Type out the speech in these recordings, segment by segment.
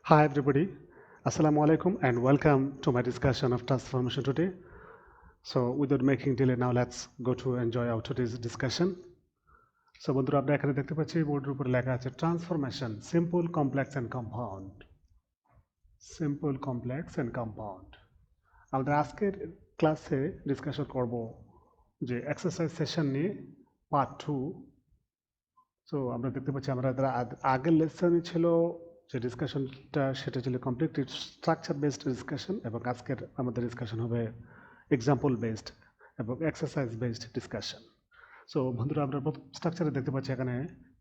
Hi everybody, Assalamu alaikum and welcome to my discussion of transformation today. So without making delay now let's go to enjoy our today's discussion. So বন্ধুরা আমরা এখানে দেখতে পাচ্ছি বোর্ডের উপর লেখা আছে transformation simple complex and compound আমাদের আজকের ক্লাসে ডিসকাশন করব যে এক্সারসাইজ সেশন নিয়ে পার্ট 2। সো আমরা দেখতে পাচ্ছি আমরা আগের লেসনে ছিল যে ডিসকাশনটা সেটা ছিল কমপ্লিটলি স্ট্রাকচার বেসড ডিসকাশন এবং আজকের আমাদের ডিসকাশন হবে এক্সাম্পল বেসড এবং এক্সারসাইজ বেসড ডিসকাশন। সো বন্ধুরা আমরা প্রথম স্ট্রাকচারে দেখতে পাচ্ছি এখানে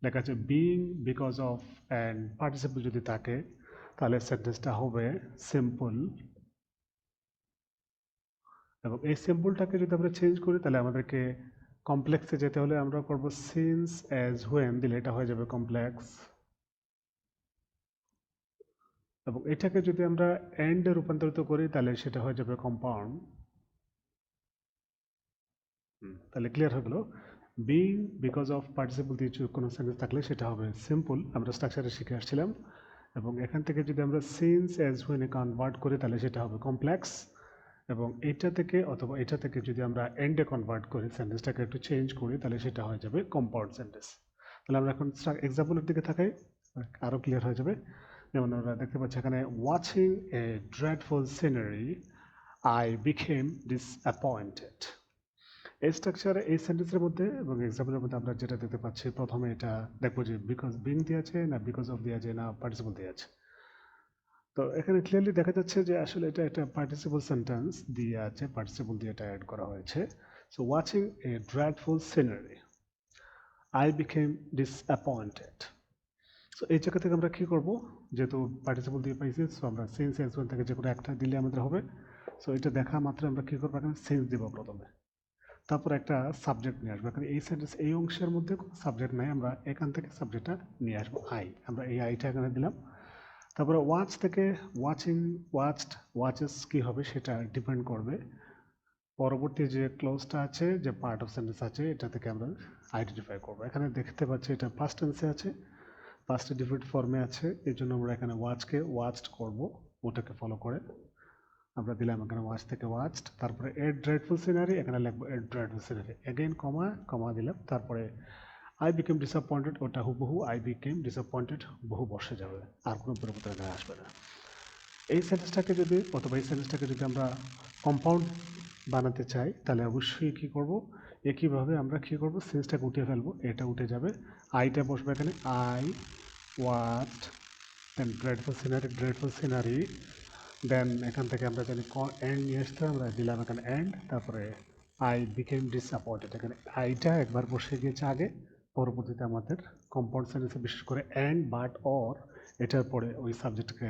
লেখা আছে being because of and participle যদি থাকে তাহলে সেন্টেন্সটা হবে সিম্পল, এবং এই সিম্পলটাকে যদি আমরা চেঞ্জ করি তাহলে আমাদেরকে কমপ্লেক্সে যেতে হলে আমরা করব সিন্স অ্যাজ হোয়েন দিলে এটা হয়ে যাবে কমপ্লেক্স, এবং এটাকে যদি আমরা এন্ডে রূপান্তরিত করি তাহলে সেটা হয়ে যাবে কম্পাউন্ড। তাহলে ক্লিয়ার হয়ে গেল বিং বিকজ অফ পার্টিসিপল দিয়ে কোনো সেন্টেন্স থাকলে সেটা হবে সিম্পল, আমরা স্ট্রাকচারে শিখে আসছিলাম। এবং এখান থেকে যদি আমরা সিন্স অ্যাজ হোয়েনে কনভার্ট করি তাহলে সেটা হবে কমপ্লেক্স, এবং এটা থেকে অথবা এটা থেকে যদি আমরা এন্ডে কনভার্ট করি সেন্টেন্সটাকে একটু চেঞ্জ করি তাহলে সেটা হয়ে যাবে কম্পাউন্ড সেন্টেন্স। তাহলে আমরা এখন এক্সাম্পলের দিকে থাকাই আরও ক্লিয়ার হয়ে যাবে। যেমন আমরা দেখতে পাচ্ছি এখানে watching a dreadful scenery I became disappointed. এই স্ট্রাকচারে এই সেন্টেন্সের মধ্যে এবং এক্সাম্পলের মধ্যে আমরা যেটা দেখতে পাচ্ছি প্রথমে এটা দেখবো যে বিকজ বিং দিয়ে আছে না বিকজ অফ দিয়ে আছে না পার্টিসিপল দিয়ে আছে। তো এখানে ক্লিয়ারলি দেখা যাচ্ছে যে আসলে এটা একটা পার্টিসিপল সেন্টেন্স দিয়ে আছে, পার্টিসিপল দিয়ে এটা অ্যাড করা হয়েছে। So watching a dreadful scenery I became disappointed. So এই জায়গা থেকে আমরা কী করবো, যেহেতু পার্টিসিপল দিয়ে পাইছি সো আমরা সেন্স অ্যাজ ওয়েল থেকে যে কোনো একটা দিলে আমাদের হবে। সো এটা দেখা মাত্র আমরা কী করবো, এখানে সেন্স দিব প্রথমে, তারপর একটা সাবজেক্ট নিয়ে আসবো। এখানে এই সেন্টেন্স এই অংশের মধ্যে কোনো সাবজেক্ট নাই, আমরা এখান থেকে সাবজেক্টটা নিয়ে আসবো আই, আমরা এই আইটা এখানে দিলাম। তারপরে ওয়াচ থেকে ওয়াচিং ওয়াচড ওয়াচেস কী হবে সেটা ডিপেন্ড করবে পরবর্তী যে ক্লোজটা আছে যে পার্ট অফ সেন্টেন্স আছে এটা থেকে আমরা আইডেন্টিফাই করবো। এখানে দেখতে পাচ্ছি এটা পাস্ট টেন্সে আছে, পাস্ট ডিফারেন্ট ফর্মে আছে, এই জন্য আমরা এখানে ওয়াচকে ওয়াচড করব, ওটাকে ফলো করে আমরা দিলাম এখানে ওয়াচ থেকে ওয়াচড। তারপরে এ ড্রেডফুল সিনারি এখানে লিখবো এ ড্রেডফুল সিনারি, এগেইন কমা কমা দিলাম। তারপরে আই বিকেম ডিসঅ্যাপয়েন্টেড, ওটা হুবহু আই বিকেম ডিসঅ্যাপয়েন্টেড বহু বসে যাবে, আর কোনো পরিবর্তন এখানে আসবে না। এই সেন্টেন্সটাকে যদি অথবা এই সেন্টেন্সটাকে যদি আমরা কম্পাউন্ড বানাতে চাই তাহলে অবশ্যই কী করব, একইভাবে আমরা কী করব সেন্সটাকে উঠিয়ে ফেলবো, এটা উঠে যাবে, আইটা বসবে এখানে I watched then dreadful scenery then এখান থেকে আমরা জানি এন্ড নিয়ে আসতে আমরা দিলাম এখানে এন্ড, তারপরে আই বিকেম ডিসঅ্যাপয়েন্টেড, এখানে আইটা একবার বসে গিয়েছে আগে, পরবর্তীতে আমাদের কম্পাউন্ড সেন্টেন্সে বিশেষ করে এন্ড বাট অর এটার পরে ওই সাবজেক্টকে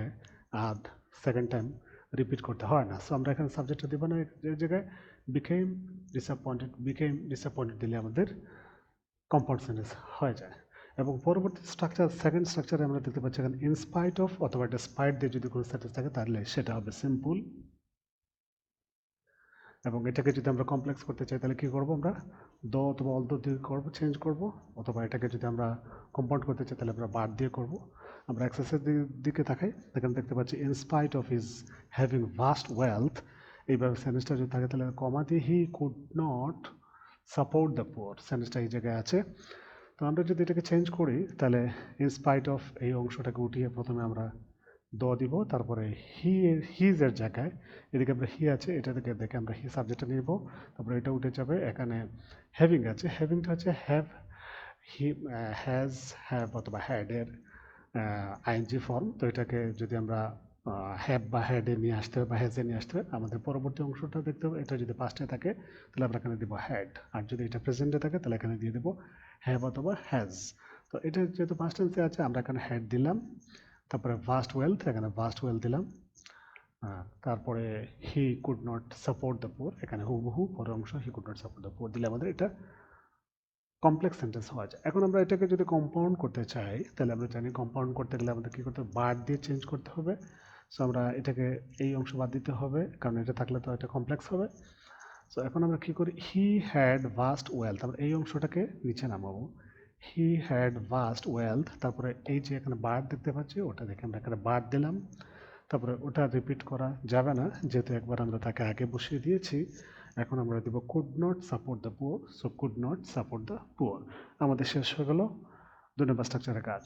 আর সেকেন্ড টাইম রিপিট করতে হয় না। সো আমরা এখানে সাবজেক্টটা দেবো না, এই জায়গায় বিকেম ডিসঅ্যাপয়েন্টেড দিলে আমাদের কম্পাউন্ড সেন্টেন্স হয়ে যায়। এবং পরবর্তী স্ট্রাকচার সেকেন্ড স্ট্রাকচারে আমরা দেখতে পাচ্ছি এখানে ইনস্পাইট অফ অথবা একটা স্পাইট দিয়ে যদি কোনো সেন্টেন্স থাকে তাহলে সেটা হবে সিম্পল, এবং এটাকে যদি আমরা কমপ্লেক্স করতে চাই তাহলে কী করবো, আমরা দো অথবা অল দো দিয়ে করবো, চেঞ্জ করব, অথবা এটাকে যদি আমরা কম্পাউন্ড করতে চাই তাহলে আমরা বার দিয়ে করব। আমরা এক্সারসাইজ দিকে তাকাই, এখানে দেখতে পাচ্ছি in spite of his having vast wealth, এইভাবে সেন্টেন্সটা যদি থাকে তাহলে কমা দিয়ে he could not support the poor, সেন্টেন্সটা এই জায়গায় আছে। তো আমরা যদি এটাকে চেঞ্জ করি তাহলে ইনস্পাইট অফ এই অংশটাকে উঠিয়ে প্রথমে আমরা দ দিব, তারপরে হিজ এর জায়গায় এদিকে আমরা হি আছে এটা থেকে দেখে আমরা হি সাবজেক্টটা নিব, তারপরে এটা উঠে যাবে, এখানে হ্যাভিং আছে, হ্যাভিংটা হচ্ছে হ্যাভ হি হ্যাজ হ্যাভ অথবা হ্যাড এর আইএনজি ফর্ম। তো এটাকে যদি আমরা হ্যাভ বা হ্যাডে নিয়ে আসতে হবে বা হ্যাজে নিয়ে আসতে হবে, আমাদের পরবর্তী অংশটা দেখতে হবে, এটা যদি পাস্টে থাকে তাহলে আমরা এখানে দিব হ্যাড, আর যদি এটা প্রেজেন্টে থাকে তাহলে এখানে দিয়ে দেবো হ্যাভ অথবা হ্যাজ। তো এটা যেহেতু পাস্ট টেন্সে আছে আমরা এখানে হ্যাড দিলাম, তারপরে ভাস্ট ওয়েলথ এখানে ভাস্ট ওয়েলথ দিলাম, তারপরে হি could not support the poor এখানে হুবহু পরের অংশ হি could not support the poor দিলে আমাদের এটা কমপ্লেক্স সেন্টেন্স হওয়া যায়। এখন আমরা এটাকে যদি কম্পাউন্ড করতে চাই তাহলে আমরা জানি কম্পাউন্ড করতে গেলে আমাদের কী করতে হবে, বার দিয়ে চেঞ্জ করতে হবে। সো আমরা এটাকে এই অংশ বাদ দিতে হবে কারণ এটা থাকলে তো এটা কমপ্লেক্স হবে। সো এখন আমরা কী করি, হি হ্যাড ভাস্ট ওয়েলথ, আমরা এই অংশটাকে নিচে নামাবো, হি হ্যাড ভাস্ট ওয়েলথ, তারপরে এই যে এখানে বার্ড দেখতে পাচ্ছি ওটা দেখে আমরা এখানে বার্ড দিলাম। তারপরে ওটা রিপিট করা যাবে না, যেহেতু একবার আমরা তাকে আগে বসিয়ে দিয়েছি। এখন আমরা দেব could not support the poor, so could not support the poor. আমাদের শেষ হয়ে গেল 2 নম্বর স্ট্রাকচারের কাজ।